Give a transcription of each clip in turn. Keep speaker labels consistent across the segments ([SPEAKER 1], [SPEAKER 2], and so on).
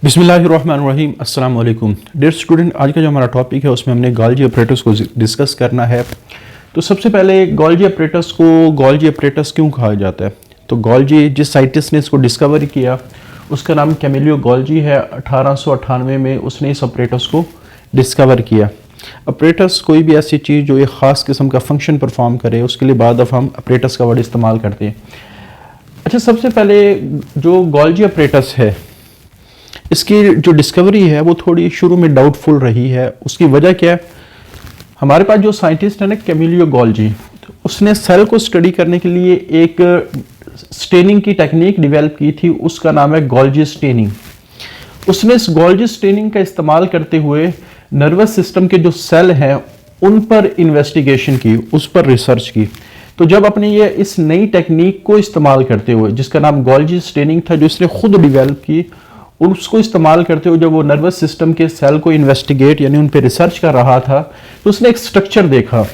[SPEAKER 1] बिस्मिल्लाहिर्रहमानिर्रहीम अस्सलाम वालेकुम डियर स्टूडेंट। आज का जो हमारा टॉपिक है उसमें हमने गॉल्जी ऑपरेटर्स को डिस्कस करना है। तो सबसे पहले गॉल्जी ऑपरेटर्स को गॉल्जी ऑपरेटर्स क्यों कहा जाता है? तो गॉल्जी जिस साइंटिस्ट ने इसको डिस्कवर किया उसका नाम कैमिलियो गॉल्जी है। 1898 में उसने इस ऑपरेटर्स को डिस्कवर किया। ऑपरेटर्स कोई भी ऐसी चीज़ जो एक ख़ास किस्म का फंक्शन परफॉर्म करे उसके लिए बाद दफ़ा हम ऑपरेटर्स का वर्ड इस्तेमाल करते हैं। अच्छा, सबसे पहले जो गॉल्जी ऑपरेटर्स है इसकी जो डिस्कवरी है वो थोड़ी शुरू में डाउटफुल रही है। उसकी वजह क्या है? हमारे पास जो साइंटिस्ट है ना कैमिलियो गॉल्जी, उसने सेल को स्टडी करने के लिए एक स्टेनिंग की टेक्निक डेवलप की थी, उसका नाम है गॉल्जी स्टेनिंग। उसने इस गॉल्जी स्टेनिंग का इस्तेमाल करते हुए नर्वस सिस्टम के जो सेल हैं उन पर इन्वेस्टिगेशन की, उस पर रिसर्च की। तो जब अपने ये इस नई टेक्निक को इस्तेमाल करते हुए, जिसका नाम गॉल्जी स्टेनिंग था, जो इसने खुद डेवलप की, और उसको इस्तेमाल करते हुए जब वो नर्वस सिस्टम के सेल को इन्वेस्टिगेट यानी उन पे रिसर्च कर रहा था तो उसने एक स्ट्रक्चर देखा,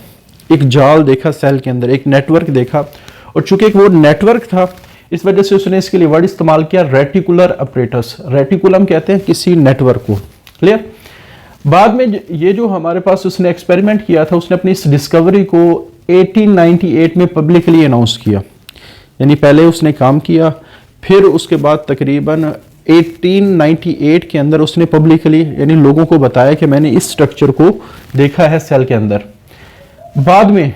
[SPEAKER 1] एक जाल देखा सेल के अंदर, एक नेटवर्क देखा। और चूंकि एक वो नेटवर्क था इस वजह से उसने इसके लिए वर्ड इस्तेमाल किया रेटिकुलर ऑपरेटर्स। रेटिकुलम कहते हैं किसी नेटवर्क को। क्लियर? बाद में ये जो हमारे पास उसने एक्सपेरिमेंट किया था, उसने अपनी इस डिस्कवरी को 1898 में पब्लिकली अनाउंस किया। यानी पहले उसने काम किया, फिर उसके बाद तकरीबन 1898 के अंदर उसने पब्लिकली यानी लोगों को बताया कि मैंने इस स्ट्रक्चर को देखा है सेल के अंदर। बाद में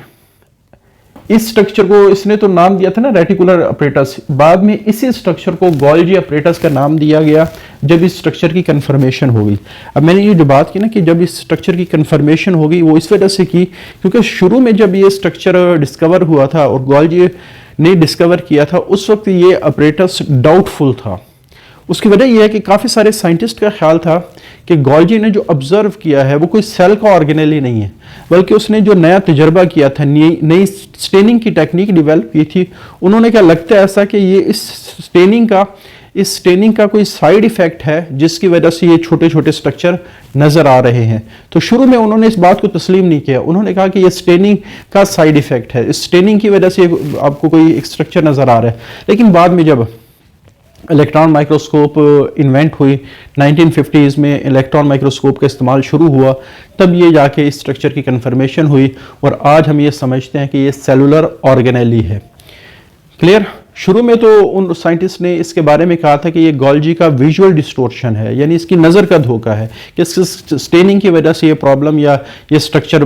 [SPEAKER 1] इस स्ट्रक्चर को इसने तो नाम दिया था ना रेटिकुलर ऑपरेटर्स, बाद में इसी स्ट्रक्चर को गॉल्जी ऑपरेटर्स का नाम दिया गया जब इस स्ट्रक्चर की कंफर्मेशन हो गई। अब मैंने ये जो बात की ना कि जब इस स्ट्रक्चर की कंफर्मेशन हो गई वो इस वजह से की क्योंकि शुरू में जब ये स्ट्रक्चर डिस्कवर हुआ था और गॉल्जी ने डिस्कवर किया था उस वक्त ये ऑपरेटर्स डाउटफुल था। उसकी वजह यह है कि काफ़ी सारे साइंटिस्ट का ख्याल था कि गॉल्जी ने जो ऑब्जर्व किया है वो कोई सेल का ऑर्गेनेली नहीं है, बल्कि उसने जो नया तजर्बा किया था, नई स्टेनिंग की टेक्निक डेवलप की थी, उन्होंने क्या लगता है ऐसा कि ये इस स्टेनिंग का कोई साइड इफेक्ट है जिसकी वजह से ये छोटे छोटे स्ट्रक्चर नज़र आ रहे हैं। तो शुरू में उन्होंने इस बात को तस्लीम नहीं किया। उन्होंने कहा कि ये स्टेनिंग का साइड इफेक्ट है, इस स्टेनिंग की वजह से आपको कोई एक स्ट्रक्चर नज़र आ रहा है। लेकिन बाद में जब इलेक्ट्रॉन माइक्रोस्कोप इन्वेंट हुई 1950s में, इलेक्ट्रॉन माइक्रोस्कोप का इस्तेमाल शुरू हुआ, तब ये जाके इस स्ट्रक्चर की कंफर्मेशन हुई और आज हम ये समझते हैं कि ये सेलुलर ऑर्गेनेली है। क्लियर? शुरू में तो उन साइंटिस्ट ने इसके बारे में कहा था कि ये गॉल्जी का विजुअल डिस्टोर्शन है, यानी इसकी नज़र का धोखा है कि स्टेनिंग की वजह से ये प्रॉब्लम या ये स्ट्रक्चर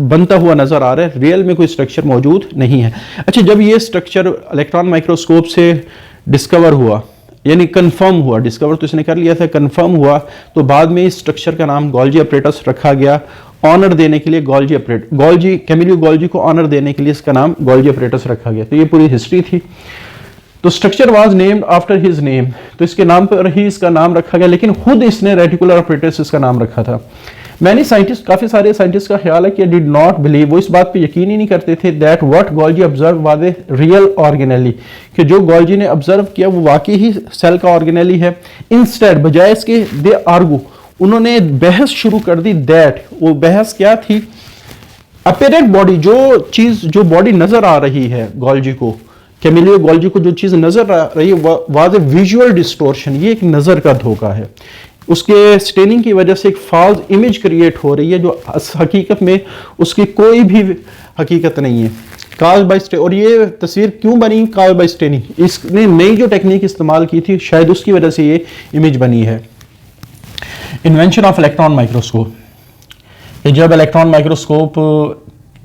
[SPEAKER 1] बनता हुआ नज़र आ रहा है, रियल में कोई स्ट्रक्चर मौजूद नहीं है। अच्छा, जब ये स्ट्रक्चर इलेक्ट्रॉन माइक्रोस्कोप से डिस्कवर हुआ यानी कंफर्म हुआ, डिस्कवर तो इसने कर लिया था, कंफर्म हुआ, तो बाद में इस स्ट्रक्चर का नाम गॉल्जी ऑपरेटर्स रखा गया ऑनर देने के लिए। कैमिलियो गॉल्जी को ऑनर देने के लिए इसका नाम गॉल्जी ऑपरेटर्स रखा गया। तो ये पूरी हिस्ट्री थी। तो structure was named after his name, तो इसके नाम पर ही इसका नाम रखा गया, लेकिन खुद इसने रेटिकुलर ऑपरेटर्स इसका नाम रखा था। मैनी साइंटिस्ट, काफी सारे साइंटिस्ट का ख्याल है कि डिड नॉट बिलीव, वो इस बात पे यकीन ही नहीं करते थे that what Golgi observe was a real organelle, कि जो गॉल्जी ने ऑब्जर्व किया वो वाकई ही सेल का ऑर्गेनेली है। इंस्टेड, बजाय इसके, दे आर्गू, उन्होंने बहस शुरू कर दी दैट, वो बहस क्या थी? अपीरेंट बॉडी, जो बॉडी नजर आ रही है गॉल्जी को, कैमिलियो गॉल्जी को जो चीज नजर आ रही है वाज ए विजुअल डिस्टोर्शन, ये एक नजर का धोखा है। उसके स्टेनिंग की वजह से एक फॉल्स इमेज क्रिएट हो रही है जो हकीकत में उसकी कोई भी हकीकत नहीं है। काज बाय, और ये तस्वीर क्यों बनी? काज बाय स्टेनिंग, इसने नई जो टेक्निक इस्तेमाल की थी शायद उसकी वजह से ये इमेज बनी है। इन्वेंशन ऑफ इलेक्ट्रॉन माइक्रोस्कोप, जब इलेक्ट्रॉन माइक्रोस्कोप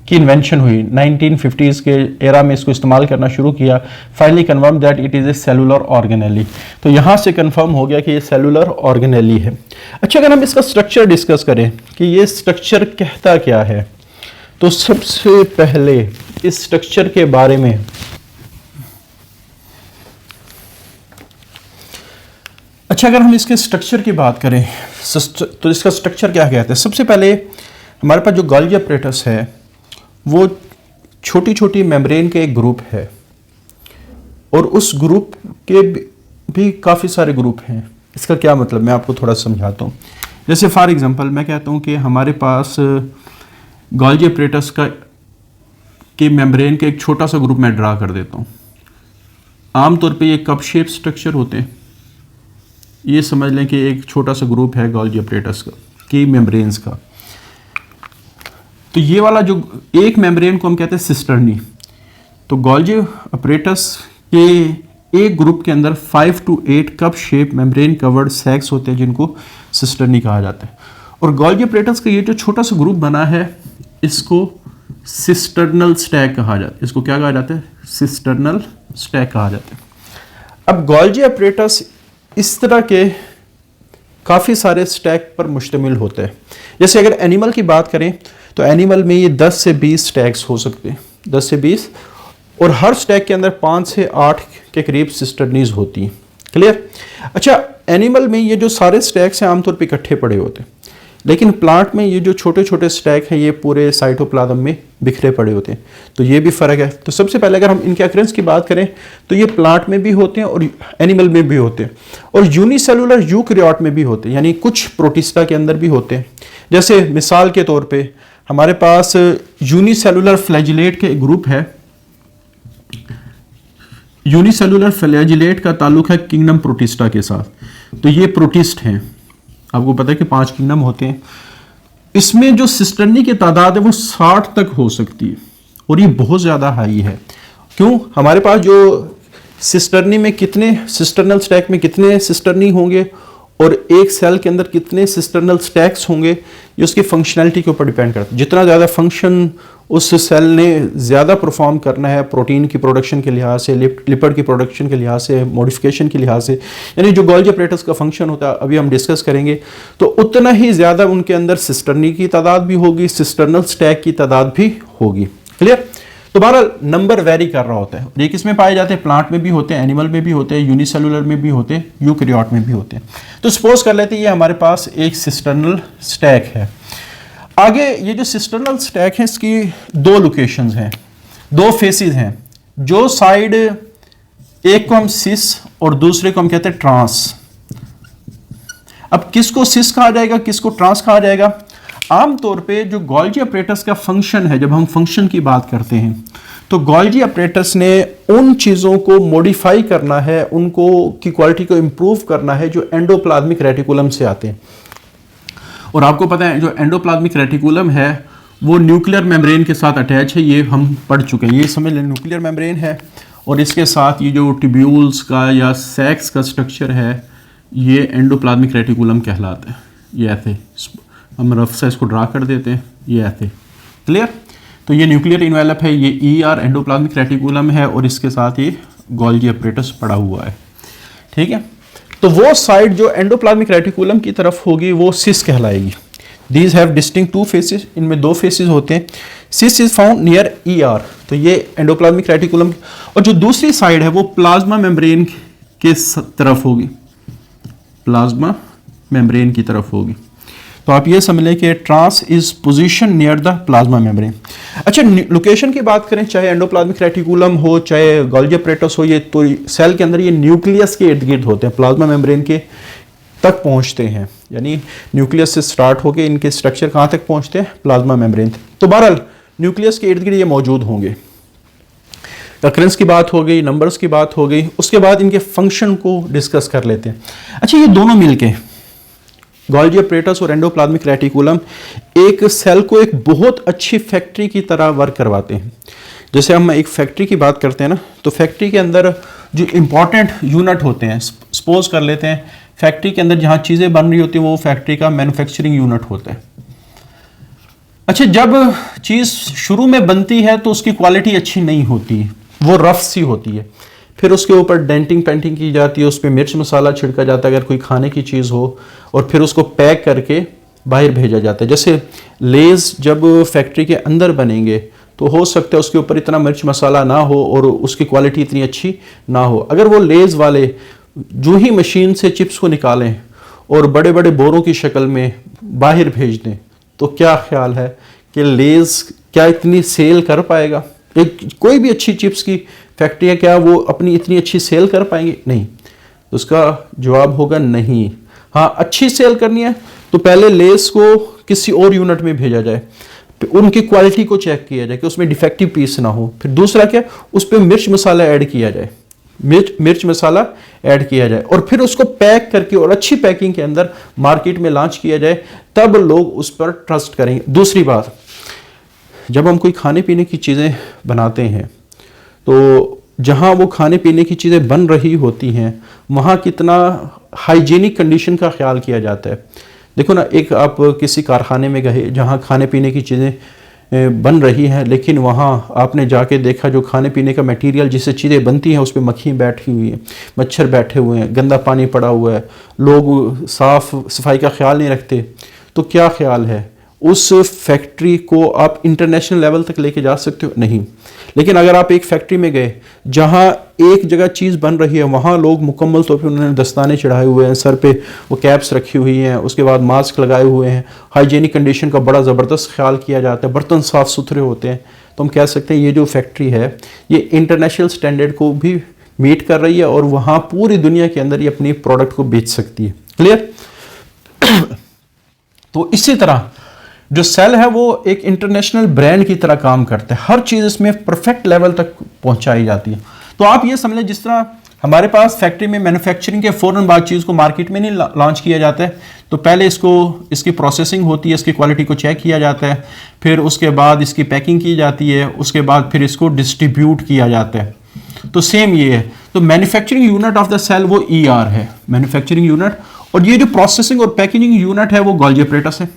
[SPEAKER 1] की इन्वेंशन हुई 1950s के एरा में इसको इस्तेमाल करना शुरू किया, finally confirm that it is a cellular organelle. तो यहाँ से कन्फर्म हो गया कि ये सेलुलर ऑर्गेनेली है। अच्छा, अगर हम इसका स्ट्रक्चर डिस्कस करें कि ये स्ट्रक्चर कहता क्या है, तो सबसे पहले इस स्ट्रक्चर के बारे में अगर हम इसके स्ट्रक्चर की बात करें तो इसका स्ट्रक्चर क्या कहते हैं? सबसे पहले हमारे पास जो गॉल्जी ऑपरेटर्स है वो छोटी छोटी मेम्ब्रेन के एक ग्रुप है, और उस ग्रुप के भी काफ़ी सारे ग्रुप हैं। इसका क्या मतलब, मैं आपको थोड़ा समझाता हूँ। जैसे फॉर एग्जांपल मैं कहता हूँ कि हमारे पास गॉल्जी ऑपरेटर्स के मेम्ब्रेन के एक छोटा सा ग्रुप मैं ड्रा कर देता हूँ। आमतौर पे ये कप शेप स्ट्रक्चर होते हैं, ये समझ लें कि एक छोटा सा ग्रुप है गोल्जी अपरेटस का, की मेम्ब्रेन्स का। तो ये वाला जो एक मेम्ब्रेन को हम कहते हैं सिस्टर्नी। तो गोल्जी अपरेटस के एक ग्रुप के अंदर 5 to 8 cup shape membrane covered sacs होते हैं जिनको सिस्टर्नी कहा जाता है। और गोल्जी अपरेटस का ये जो छोटा सा ग्रुप बना है इसको सिस्टर्नल स्टैक कहा जाता है। इसको क्या कहा जाता है? सिस्टर्नल स्टैक कहा जाता है। अब गोल्जी अपरेटस इस तरह के काफ़ी सारे स्टैक पर मुश्तमिल होता है। जैसे अगर एनिमल की बात करें तो एनिमल में ये 10 से 20 स्टैक्स हो सकते हैं, 10 से 20, और हर स्टैक के अंदर 5 से 8 के करीब सिस्टर्नीज होती हैं। क्लियर? अच्छा, एनिमल में ये जो सारे स्टैक्स हैं आमतौर पे इकट्ठे पड़े होते हैं, लेकिन प्लांट में ये जो छोटे छोटे स्टैक हैं ये पूरे साइटोप्लाज्म में बिखरे पड़े होते हैं। तो ये भी फ़र्क है। तो सबसे पहले अगर हम इनके अक्रेंस की बात करें तो ये प्लांट में भी होते हैं और एनिमल में भी होते हैं, और यूनिसेलुलर यूकैरियोट में भी होते हैं, यानी कुछ प्रोटिस्टा के अंदर भी होते हैं। जैसे मिसाल के तौर पर हमारे पास यूनिसेलुलर फ्लैजिलेट के ग्रुप है। यूनिसेलुलर फ्लैजिलेट का ताल्लुक है किंगडम प्रोटिस्टा के साथ। तो ये प्रोटिस्ट हैं, आपको पता है कि 5 किंगडम होते हैं। इसमें जो सिस्टर्नी की तादाद है वो 60 तक हो सकती है, और ये बहुत ज़्यादा हाई है। क्यों? हमारे पास जो सिस्टर्नी में कितने सिस्टर्नल स्टैक में कितने सिस्टर्नी होंगे और एक सेल के अंदर कितने सिस्टर्नल स्टैक्स होंगे, ये उसकी फंक्शनैलिटी के ऊपर डिपेंड करता है। जितना ज़्यादा फंक्शन उस सेल ने ज़्यादा परफॉर्म करना है प्रोटीन की प्रोडक्शन के लिहाज से, लिपिड की प्रोडक्शन के लिहाज से, मॉडिफिकेशन के लिहाज से, यानी जो गोल्जी अपरेटस का फंक्शन होता है अभी हम डिस्कस करेंगे, तो उतना ही ज़्यादा उनके अंदर सिस्टर्नी की तादाद भी होगी, सिस्टर्नल स्टैक की तादाद भी होगी। क्लियर? तो बहरहाल नंबर वेरी कर रहा होता है। ये किस में पाए जाते हैं? प्लांट में भी होते हैं, एनिमल में भी होते हैं, यूनिसेलुलर में भी होते हैं, यूकैरियोट में भी होते हैं। तो सपोज कर लेते हैं ये हमारे पास एक सिस्टर्नल स्टैक है। आगे ये जो सिस्टर्नल स्टैक है इसकी 2 लोकेशंस हैं, 2 फेसेस हैं। जो साइड एक को हम सिस और दूसरे को हम कहते हैं ट्रांस। अब किसको सिस कहा जाएगा, किसको ट्रांस कहा जाएगा? आमतौर पे जो गोल्जी अपरेटस का फंक्शन है, जब हम फंक्शन की बात करते हैं तो गोल्जी अपरेटस ने उन चीज़ों को मॉडिफाई करना है, उनको की क्वालिटी को इम्प्रूव करना है जो एंडोप्लाज्मिक रेटिकुलम से आते हैं। और आपको पता है जो एंडोप्लाज्मिक रेटिकुलम है वो न्यूक्लियर मेम्ब्रेन के साथ अटैच है, ये हम पढ़ चुके हैं। ये समझ लें न्यूक्लियर मेम्ब्रेन है, और इसके साथ ये जो ट्यूब्यूल्स का या सैक्स का स्ट्रक्चर है ये एंडोप्लाज्मिक रेटिकुलम कहलाता है। ये ऐसे हम रफ से इसको ड्रा कर देते हैं, ये ऐसे। क्लियर? तो ये न्यूक्लियर इन्वेलप है, ये ER एंडोप्लाज्मिक रेटिकुलम है, और इसके साथ ये गोल्जी अपरेटस पड़ा हुआ है। ठीक है? तो वो साइड जो एंडोप्लाज्मिक रेटिकुलम की तरफ होगी वो सिस कहलाएगी। दीज हैव डिस्टिंक्ट 2 फेसेस, इनमें 2 फेसेस होते हैं। सिस इज फाउंड नियर ER, तो ये एंडोप्लाज्मिक रेटिकुलम, और जो दूसरी साइड है वो प्लाज्मा मेम्ब्रेन के तरफ होगी, प्लाज्मा मेम्ब्रेन की तरफ होगी। तो आप ये समझ लें कि trans is position near the plasma membrane. अच्छा, लोकेशन की बात करें, चाहे एंडोप्लाज्मिक रेटिकुलम हो चाहे गोल्जी अपरेटस हो, ये तो सेल के अंदर ये न्यूक्लियस के इर्द गिर्द होते हैं, प्लाज्मा मेम्ब्रेन के तक पहुंचते हैं, यानी न्यूक्लियस से स्टार्ट होकर इनके स्ट्रक्चर कहाँ तक पहुंचते हैं? Plasma membrane. तो बहरहाल न्यूक्लियस के इर्द गिर्द ये मौजूद होंगे। अक्रेंस की बात हो गई, नंबर्स की बात हो गई, उसके बाद इनके फंक्शन को डिस्कस कर लेते हैं। अच्छा, ये दोनों मिलके गोल्जी अपरेटस और एंडोप्लाज्मिक रेटिकुलम एक सेल को एक बहुत अच्छी फैक्ट्री की तरह वर्क करवाते हैं। जैसे हम एक फैक्ट्री की बात करते हैं ना, तो फैक्ट्री के अंदर जो इंपॉर्टेंट यूनिट होते हैं, सपोज कर लेते हैं फैक्ट्री के अंदर जहाँ चीज़ें बन रही होती हैं वो फैक्ट्री का मैन्युफैक्चरिंग यूनिट होता है। अच्छा, जब चीज़ शुरू में बनती है तो उसकी क्वालिटी अच्छी नहीं होती, वो रफ सी होती है। फिर उसके ऊपर डेंटिंग पेंटिंग की जाती है, उस पर मिर्च मसाला छिड़का जाता है अगर कोई खाने की चीज़ हो, और फिर उसको पैक करके बाहर भेजा जाता है। जैसे लेज़ जब फैक्ट्री के अंदर बनेंगे तो हो सकता है उसके ऊपर इतना मिर्च मसाला ना हो और उसकी क्वालिटी इतनी अच्छी ना हो। अगर वो लेज़ वाले जो ही मशीन से चिप्स को निकालें और बड़े बड़े बोरों की शक्ल में बाहर भेज दें, तो क्या ख्याल है कि लेज़ क्या इतनी सेल कर पाएगा? कोई भी अच्छी चिप्स की फैक्ट्री है, क्या वो अपनी इतनी अच्छी सेल कर पाएंगे? नहीं। तो उसका जवाब होगा नहीं। हाँ, अच्छी सेल करनी है तो पहले लेस को किसी और यूनिट में भेजा जाए, उनकी क्वालिटी को चेक किया जाए कि उसमें डिफेक्टिव पीस ना हो। फिर दूसरा क्या, उस पर मिर्च मसाला ऐड किया जाए, मिर्च मसाला ऐड किया जाए और फिर उसको पैक करके और अच्छी पैकिंग के अंदर मार्केट में लॉन्च किया जाए, तब लोग उस पर ट्रस्ट करेंगे। दूसरी बात, जब हम कोई खाने पीने की चीज़ें बनाते हैं तो जहाँ वो खाने पीने की चीज़ें बन रही होती हैं वहाँ कितना हाइजीनिक कंडीशन का ख्याल किया जाता है। देखो ना, एक आप किसी कारखाने में गए जहाँ खाने पीने की चीज़ें बन रही हैं, लेकिन वहाँ आपने जाके देखा जो खाने पीने का मटेरियल जिससे चीज़ें बनती हैं उस पर मक्खी बैठी हुई है, मच्छर बैठे हुए हैं, गंदा पानी पड़ा हुआ है, लोग साफ सफाई का ख्याल नहीं रखते। तो क्या ख्याल है, उस फैक्ट्री को आप इंटरनेशनल लेवल तक लेके जा सकते हो? नहीं। लेकिन अगर आप एक फैक्ट्री में गए जहाँ एक जगह चीज़ बन रही है, वहाँ लोग मुकम्मल तौर पे उन्होंने दस्ताने चढ़ाए हुए हैं, सर पे वो कैप्स रखी हुई हैं, उसके बाद मास्क लगाए हुए हैं, हाइजीनिक कंडीशन का बड़ा ज़बरदस्त ख्याल किया जाता है, बर्तन साफ़ सुथरे होते हैं, तो हम कह सकते हैं ये जो फैक्ट्री है ये इंटरनेशनल स्टैंडर्ड को भी मीट कर रही है और वहाँ पूरी दुनिया के अंदर ये अपनी प्रोडक्ट को बेच सकती है। क्लियर? तो इसी तरह जो सेल है वो एक इंटरनेशनल ब्रांड की तरह काम करता है, हर चीज़ इसमें परफेक्ट लेवल तक पहुंचाई जाती है। तो आप ये समझ लें, जिस तरह हमारे पास फैक्ट्री में मैन्युफैक्चरिंग के फ़ौरन बाद चीज़ को मार्केट में नहीं लॉन्च किया जाता है, तो पहले इसकी प्रोसेसिंग होती है, इसकी क्वालिटी को चेक किया जाता है, फिर उसके बाद इसकी पैकिंग की जाती है, उसके बाद फिर इसको डिस्ट्रीब्यूट किया जाता है। तो सेम ये है। तो manufacturing unit of the cell वो ER है, मैन्युफैक्चरिंग यूनिट, और ये जो प्रोसेसिंग और पैकेजिंग यूनिट है वो गोल्जी ऑपरेटर्स है।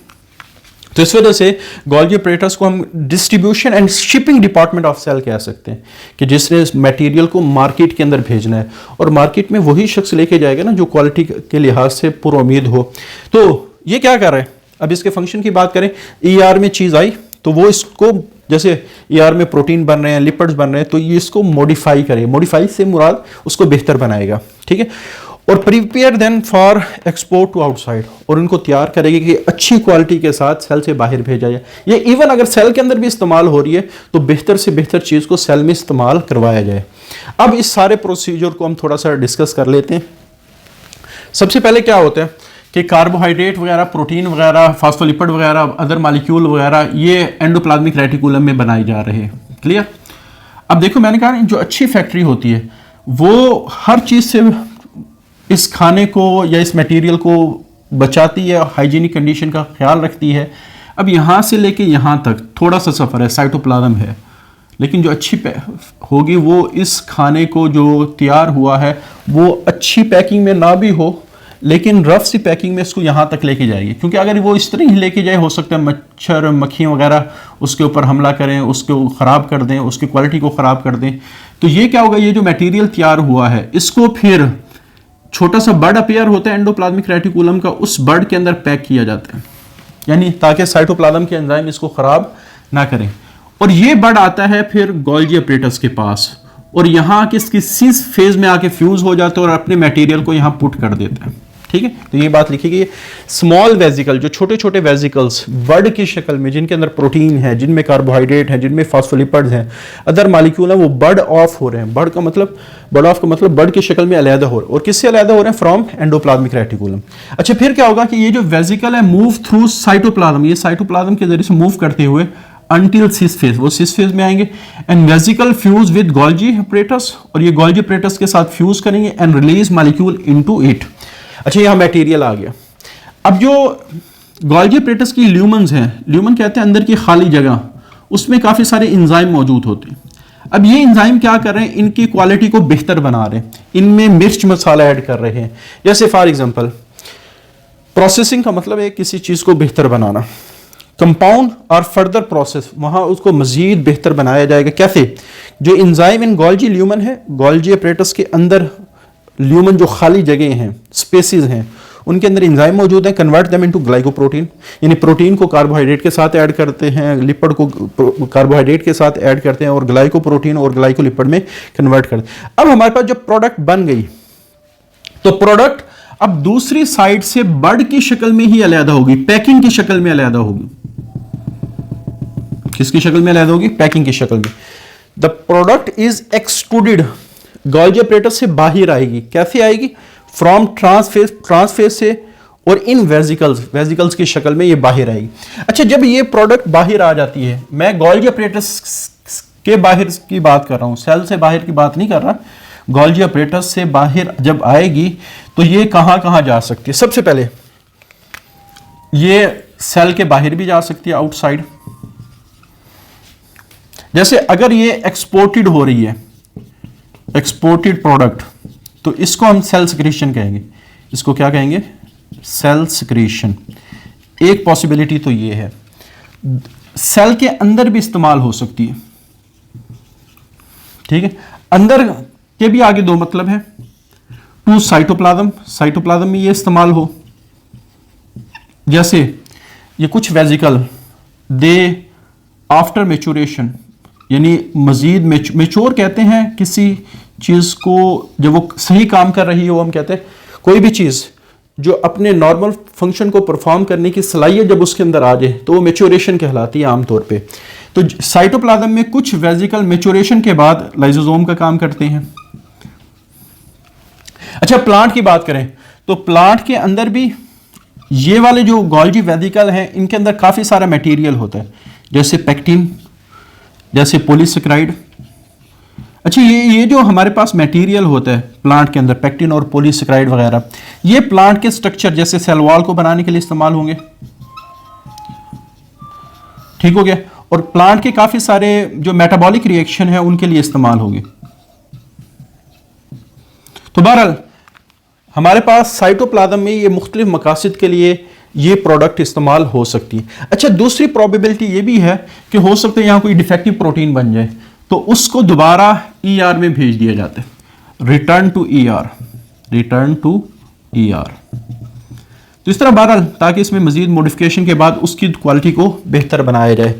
[SPEAKER 1] तो इस वजह से गोल्जी ऑपरेटर्स को हम distribution and shipping department of cell कह सकते हैं, कि जिसने इस मटेरियल को मार्केट के अंदर भेजना है और मार्केट में वही शख्स लेके जाएगा ना जो क्वालिटी के लिहाज से पूरा उम्मीद हो। तो ये क्या कर रहे हैं, अब इसके फंक्शन की बात करें, ER में चीज़ आई तो वो इसको, जैसे ER में प्रोटीन बन रहे हैं, लिपिड्स बन रहे हैं, तो ये इसको मॉडिफाई करेगा, मॉडिफाई से मुराद उसको बेहतर बनाएगा, ठीक है, और prepare then for export to outside, और उनको तैयार करेगी कि अच्छी क्वालिटी के साथ सेल से बाहर भेजा जाए। ये इवन अगर सेल के अंदर भी इस्तेमाल हो रही है तो बेहतर से बेहतर चीज़ को सेल में इस्तेमाल करवाया जाए। अब इस सारे प्रोसीजर को हम थोड़ा सा डिस्कस कर लेते हैं। सबसे पहले क्या होता है कि कार्बोहाइड्रेट वगैरह, प्रोटीन वगैरह, फास्फोलिपिड वगैरह, अदर मालिक्यूल वगैरह ये एंडोप्लाज्मिक रेटिकुलम में बनाए जा रहे हैं। क्लियर? अब देखो, मैंने कहा जो अच्छी फैक्ट्री होती है वो हर चीज़ से इस खाने को या इस मटेरियल को बचाती है, हाइजीनिक कंडीशन का ख्याल रखती है। अब यहाँ से लेके यहाँ तक थोड़ा सा सफ़र है, साइटोप्लाज्म है, लेकिन जो अच्छी होगी वो इस खाने को जो तैयार हुआ है वो अच्छी पैकिंग में ना भी हो, लेकिन रफ सी पैकिंग में इसको यहाँ तक लेके जाएगी, क्योंकि अगर वो इस तरह ही लेके जाए, हो सकता है मच्छर मक्खियाँ वगैरह उसके ऊपर हमला करें, उसको ख़राब कर दें, उसकी क्वालिटी को ख़राब कर दें। तो ये क्या होगा, ये जो मटेरियल तैयार हुआ है इसको फिर छोटा सा बर्ड अपीयर होता है एंडोप्लाज्मिक रेटिकुलम का, उस बर्ड के अंदर पैक किया जाता है, यानी ताकि साइटोप्लाज्म के एंजाइम इसको ख़राब ना करें। और ये बर्ड आता है फिर गोल्जी ऑपरेटर्स के पास, और यहाँ आके इसकी सिस फेज में आके फ्यूज हो जाता है और अपने मटेरियल को यहाँ पुट कर देता है। ठीक है, तो ये बात लिखी गई है। स्मॉल वेजिकल, जो छोटे छोटे वेजिकल्स बर्ड की शक्ल में, जिनके अंदर प्रोटीन है, जिनमें कार्बोहाइड्रेट है, जिनमें फास्फोलिपिड्स हैं, अदर मालिक्यूल हैं, वो बर्ड ऑफ हो रहे हैं। बर्ड ऑफ का मतलब बर्ड की शक्ल में अलहदा हो रहे हैं। और किससे अलहदा हो रहे हैं? From endoplasmic reticulum. अच्छा, फिर क्या होगा कि ये जो वेजिकल है मूव थ्रू साइटोप्लाज्म, ये साइटोप्लाज्म के जरिए से मूव करते हुए until सिस फेज, वो सिस फेज में आएंगे, and vesicle fuse with Golgi operators, और ये गोल्जी ऑपरेटर्स के साथ फ्यूज करेंगे and release molecule into it. अच्छा, यहाँ मटेरियल आ गया। अब जो गोल्जी ऑपरेटर्स की ल्यूमन्स हैं, ल्यूमन कहते हैं अंदर की खाली जगह, उसमें काफ़ी सारे इंजाइम मौजूद होते हैं। अब ये इंजाइम क्या कर रहे हैं? इनकी क्वालिटी को बेहतर बना रहे हैं, इनमें मिर्च मसाला ऐड कर रहे हैं। जैसे फॉर एग्जांपल, प्रोसेसिंग का मतलब है किसी चीज़ को बेहतर बनाना, कंपाउंड और फर्दर प्रोसेस, वहाँ उसको मजीद बेहतर बनाया जाएगा। कैसे? जो इंजाइम इन गोल्जी ल्यूमन है, गोल्जी ऑपरेटर्स के अंदर ल्यूमन जो खाली जगह हैं, स्पेसिस हैं, उनके अंदर इंजाइम मौजूद है, कन्वर्ट देम इनटू ग्लाइकोप्रोटीन, यानी प्रोटीन को कार्बोहाइड्रेट के साथ ऐड करते हैं, लिपिड को कार्बोहाइड्रेट के साथ ऐड करते हैं और ग्लाइकोप्रोटीन और ग्लाइकोलिपिड में कन्वर्ट करते हैं। अब हमारे पास जब प्रोडक्ट बन गई तो प्रोडक्ट अब दूसरी साइड से बर्ड की शक्ल में ही अलहदा होगी, पैकिंग की शक्ल में अलहदा होगी। किसकी शक्ल में अलहदा होगी? पैकिंग की शक्ल में। The product is extruded, Golgi operator से बाहर आएगी। कैसे आएगी? फ्रॉम ट्रांसफेज से, और इन वेजिकल्स की शक्ल में ये बाहर आएगी। अच्छा, जब ये प्रोडक्ट बाहर आ जाती है, मैं गोल्जी ऑपरेटर्स के बाहर की बात कर रहा हूं, सेल से बाहर की बात नहीं कर रहा, गोल्जी अपरेटस से बाहर जब आएगी तो ये कहाँ कहाँ जा सकती है? सबसे पहले ये सेल के बाहर भी जा सकती है, आउटसाइड। जैसे अगर ये एक्सपोर्टेड हो रही है, एक्सपोर्टेड प्रोडक्ट, तो इसको हम सेल सिक्रीशन कहेंगे। इसको क्या कहेंगे? Cell secretion. एक पॉसिबिलिटी तो ये है। सेल के अंदर भी इस्तेमाल हो सकती है, ठीक है। अंदर के भी आगे दो मतलब है, टू साइटोप्लाज्म, साइटोप्लाज्म में ये इस्तेमाल हो। जैसे ये कुछ वेजिकल दे आफ्टर मेचुरेशन, यानी मजीद मेच्योर कहते हैं किसी चीज को जब वो सही काम कर रही हो, हम कहते हैं कोई भी चीज जो अपने नॉर्मल फंक्शन को परफॉर्म करने की सलाहियत जब उसके अंदर आ जाए तो वो मेच्योरेशन कहलाती है आमतौर पे। तो साइटोप्लाज्म में कुछ वेजिकल मेच्योरेशन के बाद लाइसोसोम का काम करते हैं। अच्छा, प्लांट की बात करें तो प्लांट के अंदर भी ये वाले जो गोल्जी वेजिकल हैं, इनके अंदर काफी सारा मटेरियल होता है, जैसे पेक्टिन, जैसे पॉलीसेकेराइड। अच्छा, ये जो हमारे पास मटेरियल होता है प्लांट के अंदर, पेक्टिन और पॉलीसेकेराइड वगैरह, ये प्लांट के स्ट्रक्चर जैसे सेल वॉल को बनाने के लिए इस्तेमाल होंगे, ठीक हो गया। और प्लांट के काफी सारे जो मेटाबॉलिक रिएक्शन है उनके लिए इस्तेमाल होंगे। तो बहरहाल हमारे पास साइटोप्लाज्म में ये मुख्तलिफ मकासद के लिए ये प्रोडक्ट इस्तेमाल हो सकती है। अच्छा, दूसरी प्रोबेबिलिटी ये भी है कि हो सकता है यहाँ कोई डिफेक्टिव प्रोटीन बन जाए, तो उसको दोबारा ईआर में भेज दिया जाता है, return to ER, return to ER. तो इस तरह बहरहाल ताकि इसमें मजीद मॉडिफिकेशन के बाद उसकी क्वालिटी को बेहतर बनाया जाए।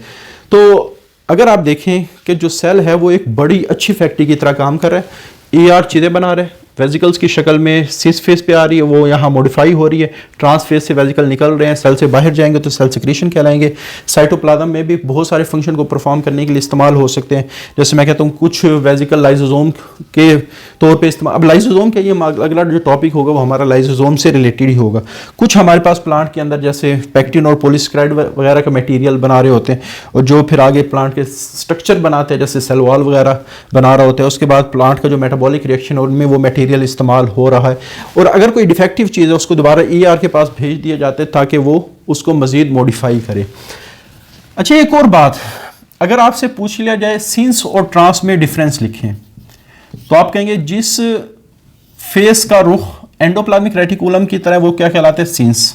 [SPEAKER 1] तो अगर आप देखें कि जो सेल है वो एक बड़ी अच्छी फैक्ट्री की तरह काम कर रहा है, ईआर चीज़ें बना रहे हैं, वेजिकल्स की शक्ल में सिस फेस पे आ रही है, वो यहाँ मॉडिफाई हो रही है, ट्रांस फेस से वेजिकल निकल रहे हैं, सेल से बाहर जाएंगे तो सेल सिक्रीशन कहलाएंगे। साइटोप्लाज्म में भी बहुत सारे फंक्शन को परफॉर्म करने के लिए इस्तेमाल हो सकते हैं। जैसे मैं कहता हूँ कुछ वेजिकल लाइसोसोम के तौर पे इस्तेमाल, अब लाइसोसोम का ये अगला जो टॉपिक होगा वो हमारा लाइसोसोम से रिलेटेड ही होगा। कुछ हमारे पास प्लांट के अंदर जैसे पेक्टिन और पॉलीसेकेराइड वगैरह का मटीरियल बना रहे होते हैं, और जो फिर आगे प्लांट के स्ट्रक्चर बनाते हैं, जैसे सेल वॉल वगैरह बना रहा होता है। उसके बाद प्लांट का जो मेटाबॉलिक रिएक्शन है उनमें वो मटीरियल इस्तेमाल हो रहा है, और अगर कोई डिफेक्टिव चीज़ है उसको दोबारा ईआर के पास भेज दिया जाता है ताकि वो उसको मजीद मॉडिफाई करे। अच्छा, एक और बात, अगर आपसे पूछ लिया जाए सिंस और ट्रांस में डिफरेंस लिखें, तो आप कहेंगे जिस फेस का रुख एंडोप्लाज्मिक रेटिकुलम की तरह वो क्या कहलाते हैं? सिंस,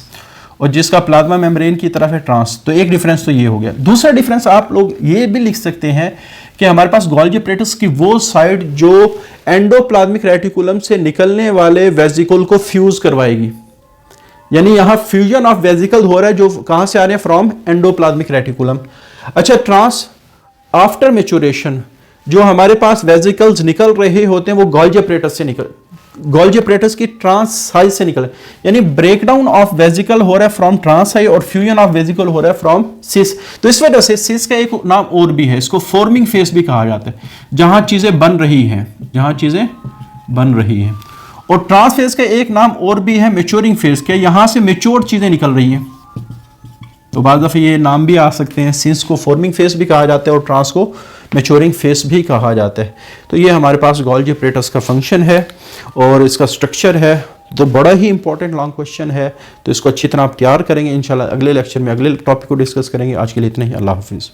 [SPEAKER 1] और जिसका प्लाज्मा मेम्ब्रेन की तरफ है ट्रांस। तो एक डिफरेंस तो ये हो गया। दूसरा डिफरेंस आप लोग ये भी लिख सकते हैं कि हमारे पास गोल्जी अपरेटस की वो साइड जो एंडोप्लाज्मिक रेटिकुलम से निकलने वाले वेजिकल को फ्यूज करवाएगी, यानी यहां फ्यूजन ऑफ वेजिकल हो रहा है जो कहां से आ रहे हैं? From endoplasmic reticulum. अच्छा, ट्रांस आफ्टर मेचुरेशन जो हमारे पास वेजिकल्स निकल रहे होते हैं वो गोल्जी अपरेटस से निकल, गोल्जी अपरेटस की ट्रांस साइज से निकले, यानी ब्रेकडाउन ऑफ वेजिकल हो रहा है फ्रॉम ट्रांस साइज और फ्यूजन ऑफ वेजिकल हो रहा है फ्रॉम सिस। तो इस वजह से सिस का एक नाम और भी है, इसको फॉर्मिंग फेस भी कहा जाता है, जहां चीजें बन रही हैं, जहां चीजें बन रही हैं। और ट्रांस फेज का एक नाम और भी है मैच्योरिंग फेज के, यहां से मैच्योर चीजें निकल रही हैं। तो बाद दफे ये नाम भी आ सकते हैं, सिंस को फॉर्मिंग फेस भी कहा जाता है और ट्रांस को मैच्योरिंग फेस भी कहा जाता है। तो ये हमारे पास गोल्जी अपरेटस का फंक्शन है और इसका स्ट्रक्चर है, तो बड़ा ही इंपॉर्टेंट लॉन्ग क्वेश्चन है, तो इसको अच्छी तरह आप तैयार करेंगे। इंशाल्लाह अगले लेक्चर में अगले टॉपिक को डिस्कस करेंगे। आज के लिए इतना ही, अल्लाह हाफिज़।